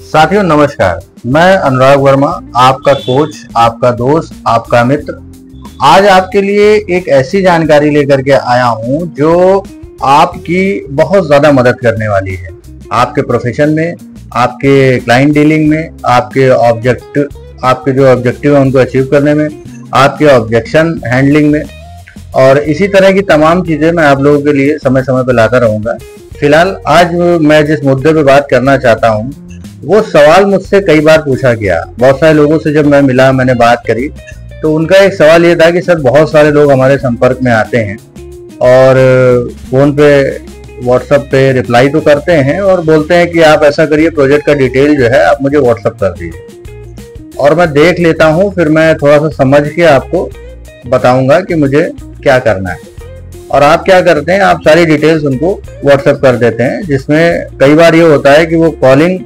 साथियों नमस्कार, मैं अनुराग वर्मा, आपका कोच, आपका दोस्त, आपका मित्र। आज आपके लिए एक ऐसी जानकारी लेकर के आया हूं जो आपकी बहुत ज़्यादा मदद करने वाली है आपके प्रोफेशन में, आपके क्लाइंट डीलिंग में, आपके जो ऑब्जेक्टिव है उनको अचीव करने में, आपके ऑब्जेक्शन हैंडलिंग में, और इसी तरह की तमाम चीज़ें मैं आप लोगों के लिए समय समय पर लाता रहूँगा। फिलहाल आज मैं जिस मुद्दे पर बात करना चाहता हूँ वो सवाल मुझसे कई बार पूछा गया। बहुत सारे लोगों से जब मैं मिला, मैंने बात करी, तो उनका एक सवाल ये था कि सर बहुत सारे लोग हमारे संपर्क में आते हैं और फ़ोन पे, व्हाट्सएप पे रिप्लाई तो करते हैं और बोलते हैं कि आप ऐसा करिए, प्रोजेक्ट का डिटेल जो है आप मुझे व्हाट्सएप कर दीजिए, और मैं देख लेता हूँ, फिर मैं थोड़ा सा समझ के आपको बताऊंगा कि मुझे क्या करना है। और आप क्या करते हैं, आप सारी डिटेल्स उनको व्हाट्सएप कर देते हैं, जिसमें कई बार ये होता है कि वो कॉलिंग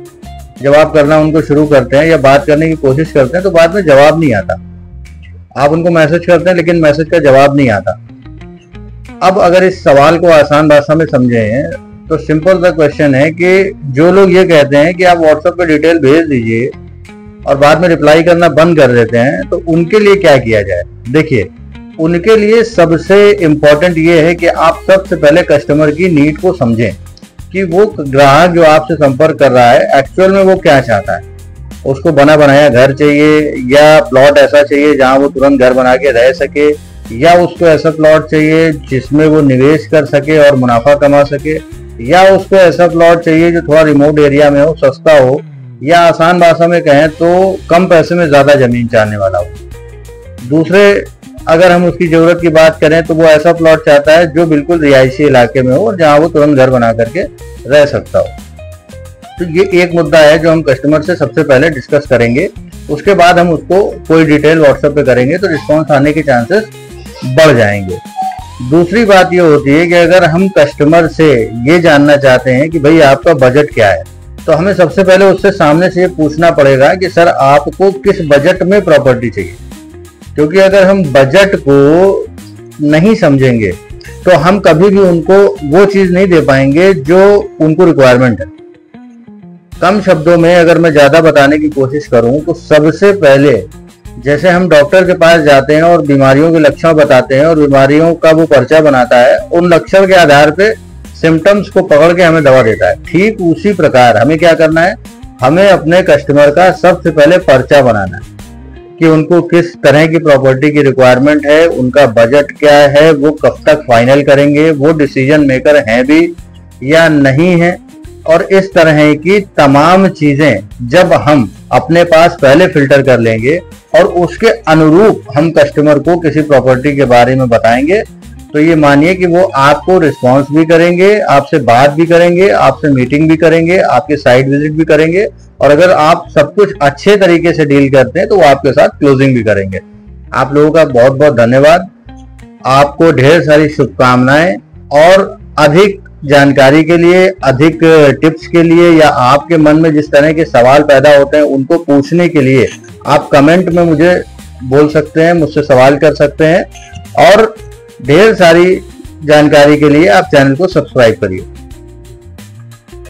जब आप करना उनको शुरू करते हैं या बात करने की कोशिश करते हैं तो बाद में जवाब नहीं आता। आप उनको मैसेज करते हैं लेकिन मैसेज का जवाब नहीं आता। अब अगर इस सवाल को आसान भाषा में समझें तो सिंपल सा क्वेश्चन है कि जो लोग ये कहते हैं कि आप व्हाट्सएप पे डिटेल भेज दीजिए और बाद में रिप्लाई करना बंद कर देते हैं, तो उनके लिए क्या किया जाए। देखिए, उनके लिए सबसे इम्पोर्टेंट ये है कि आप सबसे पहले कस्टमर की नीड को समझें कि वो ग्राहक जो आपसे संपर्क कर रहा है एक्चुअल में वो क्या चाहता है। उसको बना बनाया घर चाहिए या प्लॉट ऐसा चाहिए जहां वो तुरंत घर बना के रह सके, या उसको ऐसा प्लॉट चाहिए जिसमें वो निवेश कर सके और मुनाफा कमा सके, या उसको ऐसा प्लॉट चाहिए जो थोड़ा रिमोट एरिया में हो, सस्ता हो, या आसान भाषा में कहें तो कम पैसे में ज्यादा जमीन चाहने वाला हो। दूसरे, अगर हम उसकी जरूरत की बात करें तो वो ऐसा प्लॉट चाहता है जो बिल्कुल रिहायशी इलाके में हो और जहां वो तुरंत घर बना करके रह सकता हो। तो ये एक मुद्दा है जो हम कस्टमर से सबसे पहले डिस्कस करेंगे। उसके बाद हम उसको कोई डिटेल व्हाट्सएप पे करेंगे तो रिस्पॉन्स आने के चांसेस बढ़ जाएंगे। दूसरी बात ये होती है कि अगर हम कस्टमर से ये जानना चाहते हैं कि भाई आपका बजट क्या है, तो हमें सबसे पहले उससे सामने से ये पूछना पड़ेगा कि सर आपको किस बजट में प्रॉपर्टी चाहिए। क्योंकि अगर हम बजट को नहीं समझेंगे तो हम कभी भी उनको वो चीज नहीं दे पाएंगे जो उनको रिक्वायरमेंट है। कम शब्दों में अगर मैं ज्यादा बताने की कोशिश करूं तो सबसे पहले, जैसे हम डॉक्टर के पास जाते हैं और बीमारियों के लक्षण बताते हैं और बीमारियों का वो पर्चा बनाता है, उन लक्षण के आधार पे सिम्टम्स को पकड़ के हमें दवा देता है। ठीक उसी प्रकार हमें क्या करना है, हमें अपने कस्टमर का सबसे पहले पर्चा बनाना है कि उनको किस तरह की प्रॉपर्टी की रिक्वायरमेंट है, उनका बजट क्या है, वो कब तक फाइनल करेंगे, वो डिसीजन मेकर हैं भी या नहीं है, और इस तरह की तमाम चीजें जब हम अपने पास पहले फिल्टर कर लेंगे और उसके अनुरूप हम कस्टमर को किसी प्रॉपर्टी के बारे में बताएंगे, तो ये मानिए कि वो आपको रिस्पॉन्स भी करेंगे, आपसे बात भी करेंगे, आपसे मीटिंग भी करेंगे, आपके साइट विजिट भी करेंगे, और अगर आप सब कुछ अच्छे तरीके से डील करते हैं तो वो आपके साथ क्लोजिंग भी करेंगे। आप लोगों का बहुत बहुत धन्यवाद। आपको ढेर सारी शुभकामनाएं, और अधिक जानकारी के लिए, अधिक टिप्स के लिए, या आपके मन में जिस तरह के सवाल पैदा होते हैं उनको पूछने के लिए आप कमेंट में मुझे बोल सकते हैं, मुझसे सवाल कर सकते हैं। और ढेर सारी जानकारी के लिए आप चैनल को सब्सक्राइब करिए।